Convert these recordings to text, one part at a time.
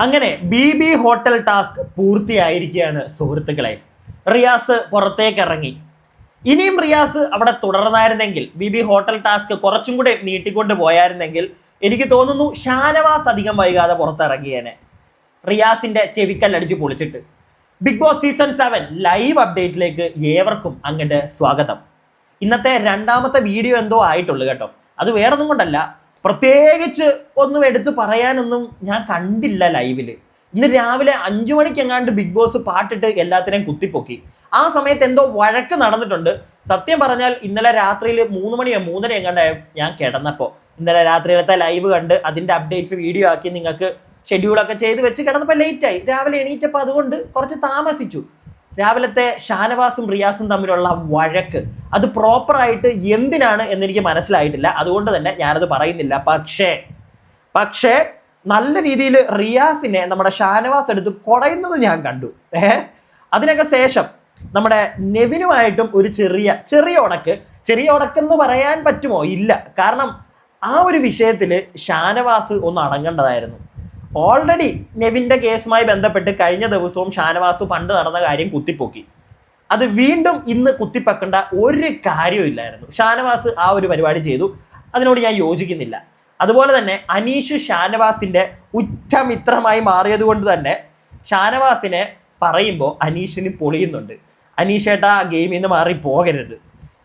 അങ്ങനെ B hotel task പൂർത്തിയായിരിക്കുകയാണ് സുഹൃത്തുക്കളെ. റിയാസ് പുറത്തേക്ക് ഇറങ്ങി. ഇനിയും റിയാസ് അവിടെ തുടർന്നായിരുന്നെങ്കിൽ, ബി ഹോട്ടൽ ടാസ്ക് കുറച്ചും കൂടെ നീട്ടിക്കൊണ്ട് പോയായിരുന്നെങ്കിൽ എനിക്ക് തോന്നുന്നു ഷാനവാസ് അധികം വൈകാതെ പുറത്തിറങ്ങിയേനെ, റിയാസിന്റെ ചെവിക്കല്ലടിച്ച് പൊളിച്ചിട്ട്. ബിഗ് ബോസ് സീസൺ 7 ലൈവ് അപ്ഡേറ്റിലേക്ക് ഏവർക്കും അങ്ങോട്ട് സ്വാഗതം. ഇന്നത്തെ രണ്ടാമത്തെ വീഡിയോ എന്തോ ആയിട്ടുള്ളൂ കേട്ടോ. അത് വേറൊന്നും കൊണ്ടല്ല, പ്രത്യേകിച്ച് ഒന്നും എടുത്തു പറയാനൊന്നും ഞാൻ കണ്ടില്ല ലൈവില്. ഇന്ന് രാവിലെ 5 മണിക്ക് എങ്ങാണ്ട് ബിഗ് ബോസ് പാട്ടിട്ട് എല്ലാത്തിനെയും കുത്തിപ്പൊക്കി. ആ സമയത്ത് എന്തോ വഴക്ക് നടന്നിട്ടുണ്ട്. സത്യം പറഞ്ഞാൽ ഇന്നലെ രാത്രിയിൽ 3 മണിയോ 3:30 എങ്ങാണ്ടായ ഞാൻ കിടന്നപ്പോൾ. ഇന്നലെ രാത്രിയിലത്തെ ലൈവ് കണ്ട് അതിന്റെ അപ്ഡേറ്റ്സ് വീഡിയോ ആക്കി നിങ്ങൾക്ക് ഷെഡ്യൂളൊക്കെ ചെയ്ത് വെച്ച് കിടന്നപ്പോൾ ലേറ്റായി. രാവിലെ എണീറ്റപ്പോൾ അതുകൊണ്ട് കുറച്ച് താമസിച്ചു. രാവിലത്തെ ഷാനവാസും റിയാസും തമ്മിലുള്ള വഴക്ക് അത് പ്രോപ്പറായിട്ട് എന്തിനാണ് എന്നെനിക്ക് മനസ്സിലായിട്ടില്ല. അതുകൊണ്ട് തന്നെ ഞാനത് പറയുന്നില്ല. പക്ഷേ നല്ല രീതിയിൽ റിയാസിനെ നമ്മുടെ ഷാനവാസ് എടുത്ത് കുടയുന്നത് ഞാൻ കണ്ടു. അതിനൊക്കെ ശേഷം നമ്മുടെ നെവിനുമായിട്ടും ഒരു ചെറിയ ഉടക്കെന്ന് പറയാൻ പറ്റുമോ? ഇല്ല. കാരണം ആ ഒരു വിഷയത്തിൽ ഷാനവാസ് ഒന്ന് അടങ്ങേണ്ടതായിരുന്നു. ഓൾറെഡി നെവിൻ്റെ കേസുമായി ബന്ധപ്പെട്ട് കഴിഞ്ഞ ദിവസവും ഷാനവാസ് പണ്ട് നടന്ന കാര്യം കുത്തിപ്പൊക്കി. അത് വീണ്ടും ഇന്ന് കുത്തിപ്പൊക്കേണ്ട ഒരു കാര്യമില്ലായിരുന്നു. ഷാനവാസ് ആ ഒരു പരിപാടി ചെയ്തു, അതിനോട് ഞാൻ യോജിക്കുന്നില്ല. അതുപോലെ തന്നെ അനീഷ് ഷാനവാസിൻ്റെ ഉറ്റമിത്രമായി മാറിയത് കൊണ്ട് തന്നെ ഷാനവാസിനെ പറയുമ്പോൾ അനീഷിന് പൊളിയുന്നുണ്ട്. അനീഷേട്ടാ ഗെയിമിൽ നിന്ന് മാറി പോകരുത്,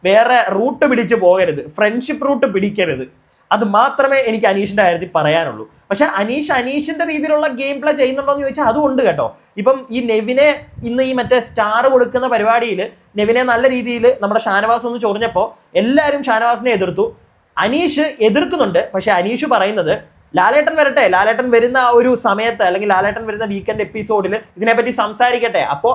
വേറെ റൂട്ട് പിടിച്ച് പോകരുത്, ഫ്രണ്ട്ഷിപ്പ് റൂട്ട് പിടിക്കരുത്. അത് മാത്രമേ എനിക്ക് അനീഷിൻ്റെ കാര്യത്തിൽ പറയാനുള്ളൂ. പക്ഷെ അനീഷിന്റെ രീതിയിലുള്ള ഗെയിം പ്ലേ ചെയ്യുന്നുണ്ടോ എന്ന് ചോദിച്ചാൽ അതുകൊണ്ട് കേട്ടോ. ഇപ്പം ഈ നെവിനെ ഇന്ന് ഈ മറ്റേ സ്റ്റാർ കൊടുക്കുന്ന പരിപാടിയിൽ നെവിനെ നല്ല രീതിയിൽ നമ്മുടെ ഷാനവാസ് ഒന്ന് ചൊറിഞ്ഞപ്പോൾ എല്ലാവരും ഷാനവാസിനെ എതിർത്തു. അനീഷ് എതിർക്കുന്നുണ്ട്. പക്ഷെ അനീഷ് പറയുന്നത് ലാലേട്ടൻ വരട്ടെ, ലാലേട്ടൻ വരുന്ന ആ ഒരു സമയത്ത് അല്ലെങ്കിൽ ലാലേട്ടൻ വരുന്ന വീക്കെൻഡ് എപ്പിസോഡിൽ ഇതിനെപ്പറ്റി സംസാരിക്കട്ടെ, അപ്പോൾ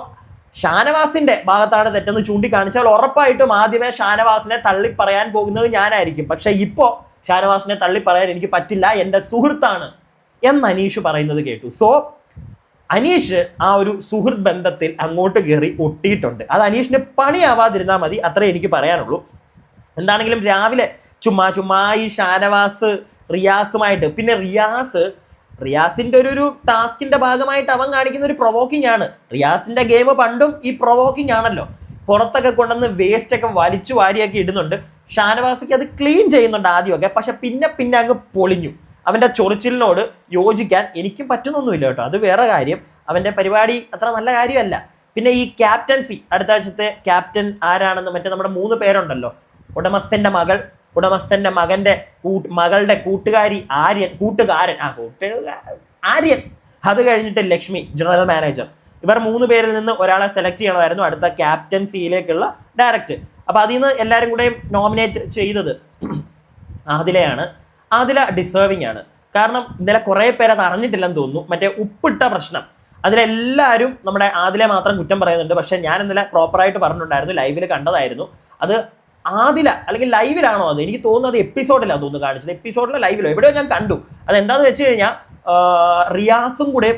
ഷാനവാസിന്റെ ഭാഗത്താണ് തെറ്റെന്ന് ചൂണ്ടിക്കാണിച്ചാൽ ഉറപ്പായിട്ടും ആദ്യമേ ഷാനവാസിനെ തള്ളി പറയാൻ പോകുന്നത് ഞാനായിരിക്കും. പക്ഷെ ഇപ്പോൾ ഷാനവാസിനെ തള്ളി പറയാൻ എനിക്ക് പറ്റില്ല, എൻ്റെ സുഹൃത്താണ് എന്ന് അനീഷ് പറയുന്നത് കേട്ടു. സോ അനീഷ് ആ ഒരു സുഹൃത്ത് ബന്ധത്തിൽ അങ്ങോട്ട് കയറി ഒട്ടിയിട്ടുണ്ട്. അത് അനീഷിന് പണിയാവാതിരുന്നാൽ മതി, അത്രേ എനിക്ക് പറയാനുള്ളൂ. എന്താണെങ്കിലും രാവിലെ ചുമ്മാ ഈ ഷാനവാസ് റിയാസുമായിട്ട്, പിന്നെ റിയാസിന്റെ ഒരു ടാസ്കിന്റെ ഭാഗമായിട്ട് അവൻ കാണിക്കുന്ന ഒരു പ്രൊവോക്കിംഗ് ആണ്. റിയാസിന്റെ ഗെയിം പണ്ടും ഈ പ്രൊവോക്കിംഗ് ആണല്ലോ. പുറത്തൊക്കെ കൊണ്ടുവന്ന് വേസ്റ്റ് ഒക്കെ വലിച്ചു വാരിയൊക്കെ ഇടുന്നുണ്ട്. ഷാനവാസിക്ക് അത് ക്ലീൻ ചെയ്യുന്നുണ്ട് ആദ്യമൊക്കെ, പക്ഷെ പിന്നെ അങ്ങ് പൊളിഞ്ഞു. അവൻ്റെ ചൊറിച്ചിലിനോട് യോജിക്കാൻ എനിക്കും പറ്റുന്നൊന്നുമില്ല കേട്ടോ, അത് വേറെ കാര്യം. അവൻ്റെ പരിപാടി അത്ര നല്ല കാര്യമല്ല. പിന്നെ ഈ ക്യാപ്റ്റൻസി, അടുത്ത ആഴ്ചത്തെ ക്യാപ്റ്റൻ ആരാണെന്ന് മറ്റേ നമ്മുടെ 3 പേരുണ്ടല്ലോ, ഉടമസ്ഥൻ്റെ മകളുടെ കൂട്ടുകാരി ആര്യൻ, അത് കഴിഞ്ഞിട്ട് ലക്ഷ്മി ജനറൽ മാനേജർ. ഇവർ 3 പേരിൽ നിന്ന് ഒരാളെ സെലക്ട് ചെയ്യണമായിരുന്നു അടുത്ത ക്യാപ്റ്റൻസിയിലേക്കുള്ള ഡയറക്റ്റ്. അപ്പോൾ അതിൽ നിന്ന് എല്ലാവരും കൂടെ നോമിനേറ്റ് ചെയ്തത് ആദിലയാണ്. ആദില ഡിസേർവിങ് ആണ്. കാരണം ഇന്നലെ കുറേ പേര് അത് അറിഞ്ഞിട്ടില്ലെന്ന് തോന്നുന്നു. മറ്റേ ഉപ്പിട്ട പ്രശ്നം, അതിലെല്ലാവരും നമ്മുടെ ആദിലെ മാത്രം കുറ്റം പറയുന്നുണ്ട്. പക്ഷേ ഞാൻ ഇന്നലെ പ്രോപ്പറായിട്ട് പറഞ്ഞിട്ടുണ്ടായിരുന്നു, ലൈവിൽ കണ്ടതായിരുന്നു. അത് ആദില അല്ലെങ്കിൽ ലൈവിലാണോ അത് എനിക്ക് തോന്നുന്നു, അത് എപ്പിസോഡിലാണ് തോന്നുന്നു കാണിച്ചത്. എപ്പിസോഡിലോ ലൈവിലോ എവിടെയോ ഞാൻ കണ്ടു. അതെന്താണെന്ന് വെച്ച് കഴിഞ്ഞാൽ റിയാസും കൂടെ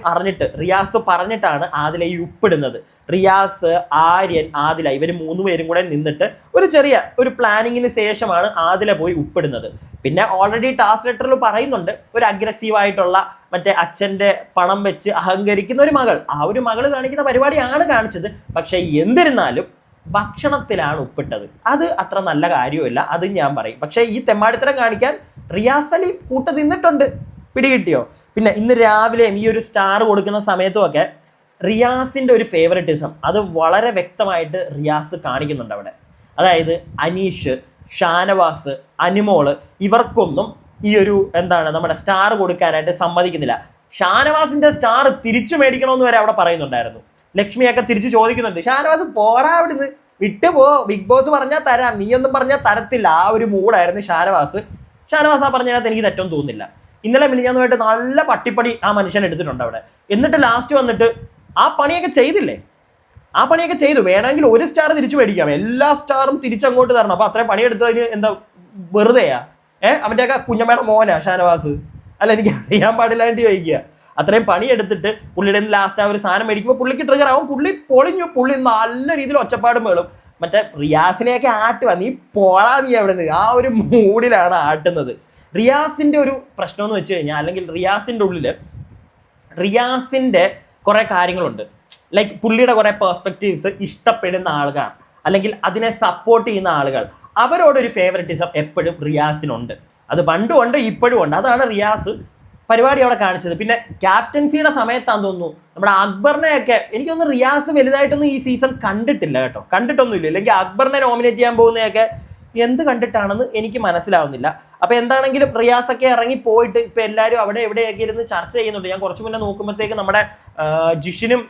റിയാസ് പറഞ്ഞിട്ടാണ് ആദില ഈ ഉപ്പിടുന്നത്. റിയാസ്, ആര്യൻ, ആദില ഇവർ 3 പേരും കൂടെ നിന്നിട്ട് ഒരു പ്ലാനിങ്ങിന് ശേഷമാണ് ആദില പോയി ഉപ്പിടുന്നത്. പിന്നെ ഓൾറെഡി ടാസ്ക് ലെറ്ററിൽ പറയുന്നുണ്ട്, ഒരു അഗ്രസീവായിട്ടുള്ള മറ്റേ അച്ഛൻ്റെ പണം വെച്ച് അഹങ്കരിക്കുന്ന ഒരു മകൾ, ആ ഒരു മകൾ കാണിക്കുന്ന പരിപാടിയാണ് കാണിച്ചത്. പക്ഷെ എന്നിരുന്നാലും ഭക്ഷണത്തിലാണ് ഉപ്പിട്ടത്. അത് അത്ര നല്ല കാര്യമല്ല, അത് ഞാൻ പറയും. പക്ഷേ ഈ തെമ്മാടിത്തരം കാണിക്കാൻ റിയാസ് അലി കൂട്ട് നിന്നിട്ടുണ്ട്. പിടികിട്ടിയോ? പിന്നെ ഇന്ന് രാവിലെയും ഈ ഒരു സ്റ്റാർ കൊടുക്കുന്ന സമയത്തുമൊക്കെ റിയാസിൻ്റെ ഒരു ഫേവററ്റിസം അത് വളരെ വ്യക്തമായിട്ട് റിയാസ് കാണിക്കുന്നുണ്ട് അവിടെ. അതായത് അനീഷ്, ഷാനവാസ്, അനുമോള് ഇവർക്കൊന്നും ഈ ഒരു നമ്മുടെ സ്റ്റാർ കൊടുക്കാനായിട്ട് സമ്മതിക്കുന്നില്ല. ഷാനവാസിന്റെ സ്റ്റാർ തിരിച്ചു മേടിക്കണമെന്ന് വരെ അവിടെ പറയുന്നുണ്ടായിരുന്നു. ലക്ഷ്മിയൊക്കെ തിരിച്ചു ചോദിക്കുന്നുണ്ട്, ഷാനവാസ് പോടാ അവിടുന്ന്, വിട്ടുപോ, ബിഗ് ബോസ് പറഞ്ഞാൽ തരാം, നീയൊന്നും പറഞ്ഞാൽ തരത്തില്ല. ആ ഒരു മൂഡായിരുന്നു ഷാനവാസ് ആ പറഞ്ഞതിനകത്ത് എനിക്ക് തെറ്റൊന്നും തോന്നുന്നില്ല. ഇന്നലെ മിനിഞ്ഞാന്നുമായിട്ട് നല്ല പട്ടിപ്പണി ആ മനുഷ്യൻ എടുത്തിട്ടുണ്ട് അവിടെ. എന്നിട്ട് ലാസ്റ്റ് വന്നിട്ട് ആ പണിയൊക്കെ ചെയ്തില്ലേ? ആ പണിയൊക്കെ ചെയ്തു. വേണമെങ്കിൽ ഒരു സ്റ്റാർ തിരിച്ചു മേടിക്കാം, എല്ലാ സ്റ്റാറും തിരിച്ചങ്ങോട്ട് തരണം. അപ്പൊ അത്രയും പണിയെടുത്തതിന് എന്താ വെറുതെയാ? അവൻ്റെയൊക്കെ കുഞ്ഞമ്മയുടെ മോനാ ഷാനവാസ്? അല്ല, എനിക്ക് അറിയാൻ പാടില്ലാണ്ട് ചോദിക്കുക. അത്രയും പണിയെടുത്തിട്ട് പുള്ളിയുടെ ലാസ്റ്റ് ആ ഒരു സാധനം മേടിക്കുമ്പോൾ പുള്ളിക്ക് ട്രിഗർ ആവും, പുള്ളി പൊളിഞ്ഞു, പുള്ളി നല്ല രീതിയിൽ ഒച്ചപ്പാടും വേളും. മറ്റേ റിയാസിനെയൊക്കെ ആട്ടുക, നീ പോളാ നീ അവിടെ നിന്ന്, ആ ഒരു മൂഡിലാണ് ആട്ടുന്നത്. റിയാസിന്റെ ഒരു പ്രശ്നം എന്ന് വെച്ച് കഴിഞ്ഞാൽ, അല്ലെങ്കിൽ റിയാസിന്റെ ഉള്ളിൽ റിയാസിൻ്റെ കുറേ കാര്യങ്ങളുണ്ട്. ലൈക്ക് പുള്ളിയുടെ കുറേ പെർസ്പെക്റ്റീവ്സ് ഇഷ്ടപ്പെടുന്ന ആൾക്കാർ അല്ലെങ്കിൽ അതിനെ സപ്പോർട്ട് ചെയ്യുന്ന ആളുകൾ, അവരോടൊരു ഫേവററ്റിസം എപ്പോഴും റിയാസിനുണ്ട്. അത് പണ്ടും ഉണ്ട്, ഇപ്പോഴും ഉണ്ട്. അതാണ് റിയാസ് പരിപാടി അവിടെ കാണിച്ചത്. പിന്നെ ക്യാപ്റ്റൻസിയുടെ സമയത്താന്ന് തോന്നുന്നു നമ്മുടെ അക്ബറിനെയൊക്കെ എനിക്ക് തോന്നുന്നു റിയാസ് വലുതായിട്ടൊന്നും ഈ സീസൺ കണ്ടിട്ടില്ല കേട്ടോ, കണ്ടിട്ടൊന്നുമില്ല. അല്ലെങ്കിൽ അക്ബറിനെ നോമിനേറ്റ് ചെയ്യാൻ പോകുന്നതൊക്കെ എന്ത് കണ്ടിട്ടാണെന്ന് എനിക്ക് മനസ്സിലാവുന്നില്ല. അപ്പോൾ എന്താണെങ്കിലും റിയാസൊക്കെ ഇറങ്ങി പോയിട്ട് ഇപ്പം എല്ലാവരും അവിടെ എവിടെയൊക്കെ ഇരുന്ന് ചർച്ച ചെയ്യുന്നുണ്ട്. ഞാൻ കുറച്ച് മുന്നേ നോക്കുമ്പോഴത്തേക്ക് നമ്മുടെ ജിഷിനും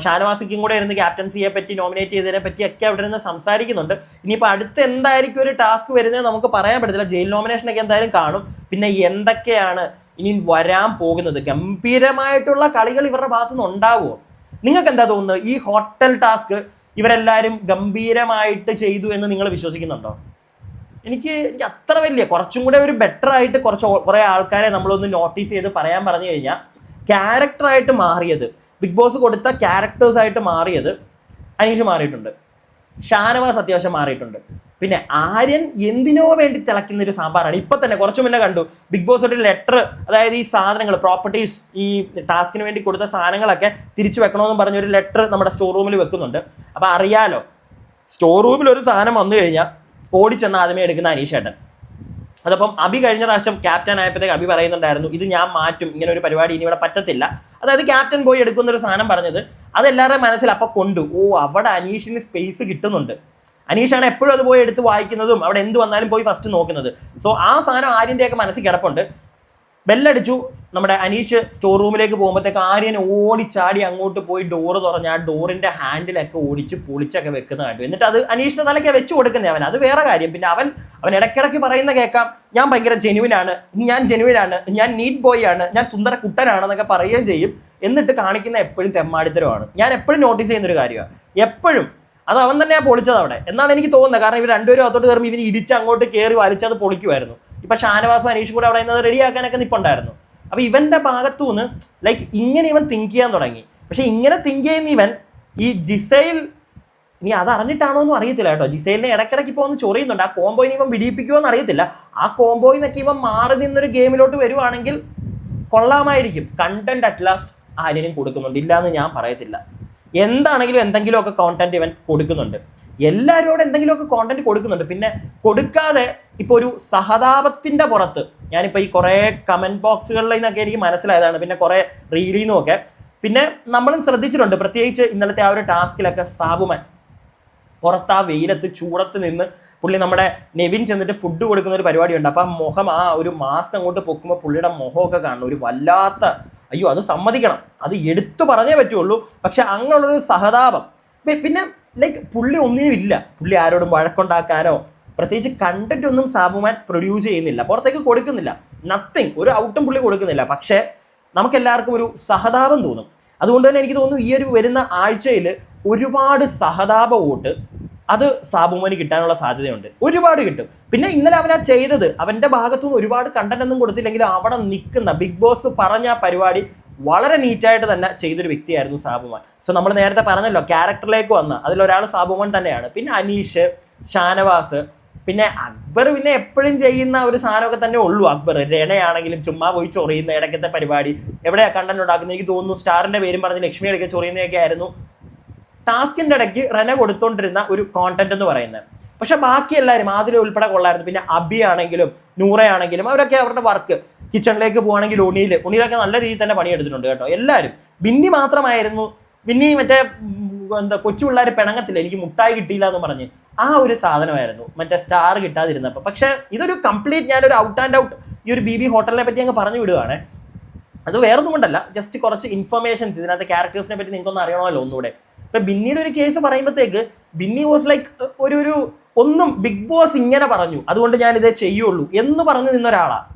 ഷാനവാസിക്കും കൂടെ ഇരുന്ന് ക്യാപ്റ്റൻസിയെ പറ്റി നോമിനേറ്റ് ചെയ്തതിനെ പറ്റിയൊക്കെ അവിടെ നിന്ന് സംസാരിക്കുന്നുണ്ട്. ഇനിയിപ്പോൾ അടുത്ത് എന്തായിരിക്കും ഒരു ടാസ്ക് വരുന്നത് നമുക്ക് പറയാൻ പറ്റത്തില്ല. ജയിൽ നോമിനേഷനൊക്കെ എന്തായാലും കാണും. പിന്നെ എന്തൊക്കെയാണ് ഇനി വരാൻ പോകുന്നത്, ഗംഭീരമായിട്ടുള്ള കളികൾ ഇവരുടെ ഭാഗത്തുനിന്ന് ഉണ്ടാവുമോ? നിങ്ങൾക്ക് എന്താ തോന്നുന്നത്? ഈ ഹോട്ടൽ ടാസ്ക് ഇവരെല്ലാവരും ഗംഭീരമായിട്ട് ചെയ്തു എന്ന് നിങ്ങൾ വിശ്വസിക്കുന്നുണ്ടോ? എനിക്ക് അത്ര വലിയ, കുറച്ചും കൂടെ ഒരു ബെറ്റർ ആയിട്ട് കുറേ ആൾക്കാരെ നമ്മളൊന്ന് നോട്ടീസ് ചെയ്ത് പറയാൻ പറഞ്ഞു കഴിഞ്ഞാൽ, ക്യാരക്ടറായിട്ട് മാറിയത്, ബിഗ് ബോസ് കൊടുത്ത ക്യാരക്ടേഴ്സായിട്ട് മാറിയത് അനീഷ് മാറിയിട്ടുണ്ട്, ഷാനവാസ് അത്യാവശ്യം മാറിയിട്ടുണ്ട്. പിന്നെ ആര്യൻ എന്തിനോ വേണ്ടി തിളയ്ക്കുന്ന ഒരു സാമ്പാറാണ്. ഇപ്പം തന്നെ കുറച്ചു മുന്നേ കണ്ടു ബിഗ് ബോസ് ഒരു ലെറ്റർ, അതായത് ഈ സാധനങ്ങൾ പ്രോപ്പർട്ടീസ് ഈ ടാസ്കിന് വേണ്ടി കൊടുത്ത സാധനങ്ങളൊക്കെ തിരിച്ചു വെക്കണമെന്ന് പറഞ്ഞൊരു ലെറ്റർ നമ്മുടെ സ്റ്റോർ റൂമിൽ വെക്കുന്നുണ്ട്. അപ്പോൾ അറിയാലോ, സ്റ്റോർ റൂമിൽ ഒരു സാധനം വന്നു കഴിഞ്ഞാൽ ഓടിച്ചെന്ന് ആദ്യമേ എടുക്കുന്ന അനീഷേട്ടൻ. അതപ്പം അബി കഴിഞ്ഞ പ്രാവശ്യം ക്യാപ്റ്റൻ ആയപ്പോഴത്തേക്ക് അബി പറയുന്നുണ്ടായിരുന്നു, ഇത് ഞാൻ മാറ്റും, ഇങ്ങനെ ഒരു പരിപാടി ഇനി ഇവിടെ പറ്റത്തില്ല. അതായത് ക്യാപ്റ്റൻ പോയി എടുക്കുന്നൊരു സാധനം പറഞ്ഞത് അതെല്ലാവരുടെയും മനസ്സിൽ അപ്പം കൊണ്ടു. അവിടെ അനീഷിന് സ്പേസ് കിട്ടുന്നുണ്ട്. അനീഷാണ് എപ്പോഴും അത് പോയി എടുത്ത് വായിക്കുന്നതും അവിടെ എന്ത് വന്നാലും പോയി ഫസ്റ്റ് നോക്കുന്നത്. സോ ആ സാധനം ആര്യൻ്റെയൊക്കെ മനസ്സിൽ കിടപ്പുണ്ട്. ബെല്ലടിച്ചു, നമ്മുടെ അനീഷ് സ്റ്റോർ റൂമിലേക്ക് പോകുമ്പോഴത്തേക്ക് ആര്യൻ ഓടിച്ചാടി അങ്ങോട്ട് പോയി ഡോറ് തുറഞ്ഞ് ആ ഡോറിൻ്റെ ഹാൻഡിലൊക്കെ ഓടിച്ച് പൊളിച്ചൊക്കെ വെക്കുന്ന കണ്ടു. എന്നിട്ട് അത് അനീഷിൻ്റെ തലയ്ക്ക് വെച്ച് കൊടുക്കുന്നത് അവൻ, അത് വേറെ കാര്യം. പിന്നെ അവൻ ഇടയ്ക്കിടയ്ക്ക് പറയുന്ന കേൾക്കാം, ഞാൻ ഭയങ്കര ജെനുവിനാണ്, ഞാൻ നീറ്റ് ബോയ് ആണ്, ഞാൻ സുന്ദര കുട്ടനാണെന്നൊക്കെ പറയുകയും ചെയ്യും. എന്നിട്ട് കാണിക്കുന്ന എപ്പോഴും തെമ്മാടിത്തരമാണ്. ഞാൻ എപ്പോഴും നോട്ടീസ് ചെയ്യുന്നൊരു കാര്യമാണ്, എപ്പോഴും അത് അവൻ തന്നെയാണ് പൊളിച്ചത് അവിടെ എന്നാണ് എനിക്ക് തോന്നുന്നത്. കാരണം ഇവർ രണ്ടുപേരും അകത്തോട്ട് കയറുമ്പോൾ ഇവന് ഇടിച്ച് അങ്ങോട്ട് കയറി വലിച്ചത് പൊളിക്കുമായിരുന്നു. ഇപ്പം ഷാനവാസും അനീഷും കൂടെ അവിടെ നിന്ന് റെഡിയാക്കാനൊക്കെ നിൽപ്പുണ്ടായിരുന്നു. അപ്പോൾ ഇവൻ്റെ ഭാഗത്തുനിന്ന് ലൈക്ക് ഇങ്ങനെ ഇവൻ തിങ്ക് ചെയ്യാൻ തുടങ്ങി. പക്ഷേ ഇങ്ങനെ തിങ്ക് ചെയ്യുന്ന ഇവൻ ഈ ജിസൈൽ, ഇനി അത് അറിഞ്ഞിട്ടാണോ എന്നും അറിയത്തില്ല കേട്ടോ. ജിസൈലിനെ ഇടയ്ക്കിടയ്ക്ക് ഇപ്പോൾ ഒന്ന് ചൊറിയുന്നുണ്ട്. ആ കോംബോയിന് ഇവൻ വിടിയിപ്പിക്കുമോ എന്ന് അറിയത്തില്ല. ആ കോംബോയിന്നൊക്കെ ഇവൻ മാറി നിന്നൊരു ഗെയിമിലോട്ട് വരുവാണെങ്കിൽ കൊള്ളാമായിരിക്കും. കണ്ടന്റ് അറ്റ് ലാസ്റ്റ് ആര്യനും കൊടുക്കുന്നുണ്ട്, ഇല്ലയെന്ന് ഞാൻ പറയത്തില്ല. എന്താണെങ്കിലും എന്തെങ്കിലുമൊക്കെ കോണ്ടന്റ് ഇവൻ കൊടുക്കുന്നുണ്ട്. എല്ലാവരോടും എന്തെങ്കിലുമൊക്കെ കോണ്ടന്റ് കൊടുക്കുന്നുണ്ട്. പിന്നെ കൊടുക്കാതെ ഇപ്പോൾ ഒരു സഹതാപത്തിൻ്റെ പുറത്ത്, ഞാനിപ്പോൾ ഈ കുറേ കമൻറ്റ് ബോക്സുകളിൽ നിന്നൊക്കെ എനിക്ക് മനസ്സിലായതാണ്, പിന്നെ കുറേ റീലിൽ നിന്നുമൊക്കെ. പിന്നെ നമ്മളും ശ്രദ്ധിച്ചിട്ടുണ്ട്, പ്രത്യേകിച്ച് ഇന്നലത്തെ ആ ഒരു ടാസ്കിലൊക്കെ സാബുമാൻ പുറത്ത് ആ വെയിലത്ത് ചൂടത്ത് നിന്ന് പുള്ളി നമ്മുടെ നെവിൻ ചെന്നിട്ട് ഫുഡ് കൊടുക്കുന്ന ഒരു പരിപാടിയുണ്ട്. അപ്പം ആ മുഖം, ആ ഒരു മാസ്ക് അങ്ങോട്ട് പൊക്കുമ്പോൾ പുള്ളിയുടെ മുഖമൊക്കെ കാണണം, ഒരു വല്ലാത്ത, അയ്യോ അത് സമ്മതിക്കണം, അത് എടുത്തു പറഞ്ഞേ പറ്റുള്ളൂ. പക്ഷെ അങ്ങനെയുള്ളൊരു സഹതാപം. പിന്നെ ലൈക്ക് പുള്ളി ഒന്നിനും ഇല്ല, പുള്ളി ആരോടും വഴക്കുണ്ടാക്കാനോ പ്രത്യേകിച്ച് കണ്ടന്റ് ഒന്നും സാബുമാൻ പ്രൊഡ്യൂസ് ചെയ്യുന്നില്ല, പുറത്തേക്ക് കൊടുക്കുന്നില്ല, നത്തിങ്, ഒരു ഔട്ടും പുള്ളി കൊടുക്കുന്നില്ല. പക്ഷേ നമുക്കെല്ലാവർക്കും ഒരു സഹതാപം തോന്നും. അതുകൊണ്ട് തന്നെ എനിക്ക് തോന്നുന്നു ഈ ഒരു വരുന്ന ആഴ്ചയിൽ ഒരുപാട് സഹതാപ വോട്ട് അത് സാബുമാന് കിട്ടാനുള്ള സാധ്യതയുണ്ട്, ഒരുപാട് കിട്ടും. പിന്നെ ഇന്നലെ അവനാ ചെയ്തത്, അവൻ്റെ ഭാഗത്തുനിന്ന് ഒരുപാട് കണ്ടന്റ് ഒന്നും കൊടുത്തില്ലെങ്കിൽ അവിടെ നിൽക്കുന്ന ബിഗ് ബോസ് പറഞ്ഞ പരിപാടി വളരെ നീറ്റായിട്ട് തന്നെ ചെയ്തൊരു വ്യക്തിയായിരുന്നു സാബുമാൻ. സോ നമ്മൾ നേരത്തെ പറഞ്ഞല്ലോ, ക്യാരക്ടറിലേക്ക് വന്ന അതിലൊരാൾ സാബുമാൻ തന്നെയാണ്. പിന്നെ അനീഷ്, ഷാനവാസ്, പിന്നെ അക്ബർ പിന്നെ എപ്പോഴും ചെയ്യുന്ന ഒരു സാധനമൊക്കെ തന്നെ ഉള്ളൂ. അക്ബർ രണയാണെങ്കിലും ചുമ്മാ പോയി ചൊറിയുന്ന ഇടയ്ക്കത്തെ പരിപാടി, എവിടെയാണ് കണ്ടന്റ് ഉണ്ടാക്കുന്നത്? എനിക്ക് തോന്നുന്നു സ്റ്റാറിൻ്റെ പേരും പറഞ്ഞ് ലക്ഷ്മി ഇടയ്ക്ക് ചൊറിയുന്നതൊക്കെ ആയിരുന്നു ടാസ്കിൻ്റെ ഇടയ്ക്ക് റന കൊടുത്തോണ്ടിരുന്ന ഒരു കോണ്ടന്റ് എന്ന് പറയുന്നത്. പക്ഷെ ബാക്കി എല്ലാവരും ആദില ഉൾപ്പെടെ കൊള്ളായിരുന്നു. പിന്നെ അബി ആണെങ്കിലും നൂറയാണെങ്കിലും അവരൊക്കെ അവരുടെ വർക്ക്, കിച്ചണിലേക്ക് പോകുകയാണെങ്കിൽ ഉണിയിലൊക്കെ നല്ല രീതിയിൽ തന്നെ പണിയെടുത്തിട്ടുണ്ട് കേട്ടോ എല്ലാവരും. ബിന്നി മാത്രമായിരുന്നു, ബിന്നി മറ്റേ എന്താ കൊച്ചു പിള്ളേർ പിണങ്ങത്തില്ല, എനിക്ക് മുട്ടായി കിട്ടിയില്ല എന്ന് പറഞ്ഞ് ആ ഒരു സാധനമായിരുന്നു മറ്റേ സ്റ്റാർ കിട്ടാതിരുന്നപ്പോൾ. പക്ഷേ ഇതൊരു കംപ്ലീറ്റ്, ഞാനൊരു ഔട്ട് ആൻഡ് ഔട്ട് ഈ ഒരു BB ഹോട്ടലിനെ പറ്റി അങ്ങ് പറഞ്ഞു വിടുകയാണ്. അത് വേറൊന്നും കൊണ്ടല്ല, ജസ്റ്റ് കുറച്ച് ഇൻഫർമേഷൻസ് ഇതിനകത്ത് ക്യാരക്ടേഴ്സിനെ പറ്റി നിങ്ങൾക്കൊന്ന് അറിയണമല്ലോ ഒന്നുകൂടെ. ഇപ്പം ബിന്നിയുടെ ഒരു കേസ് പറയുമ്പോഴത്തേക്ക് ബിന്നി വാസ് ലൈക്ക് ഒന്നും ബിഗ് ബോസ് ഇങ്ങനെ പറഞ്ഞു അതുകൊണ്ട് ഞാനിതേ ചെയ്യുള്ളൂ എന്ന് പറഞ്ഞു നിന്നൊരാളാണ്.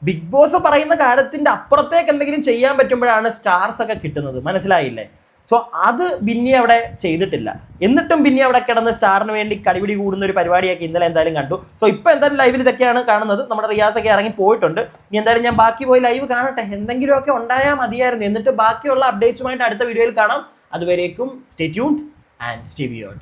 ബിഗ് ബോസ് പറയുന്ന കാര്യത്തിൻ്റെ അപ്പുറത്തേക്ക് എന്തെങ്കിലും ചെയ്യാൻ പറ്റുമ്പോഴാണ് സ്റ്റാർസ് ഒക്കെ കിട്ടുന്നത്, മനസ്സിലായില്ലേ? സോ അത് ബിന്നി അവിടെ ചെയ്തിട്ടില്ല. എന്നിട്ടും ബിന്നി അവിടെ കിടന്ന് സ്റ്റാറിന് വേണ്ടി കടിപിടി കൂടുന്ന ഒരു പരിപാടിയൊക്കെ ഇന്നലെ എന്തായാലും കണ്ടു. സോ ഇപ്പോൾ എന്തായാലും ലൈവിൽ ഇതൊക്കെയാണ് കാണുന്നത്. നമ്മുടെ റിയാസൊക്കെ ഇറങ്ങി പോയിട്ടുണ്ട്. ഇനി എന്തായാലും ഞാൻ ബാക്കി പോയി ലൈവ് കാണട്ടെ, എന്തെങ്കിലുമൊക്കെ ഉണ്ടായാൽ മതിയായിരുന്നു. എന്നിട്ട് ബാക്കിയുള്ള അപ്ഡേറ്റ്സുമായിട്ട് അടുത്ത വീഡിയോയിൽ കാണാം. അതുവരേക്കും stay tuned and stay beyond.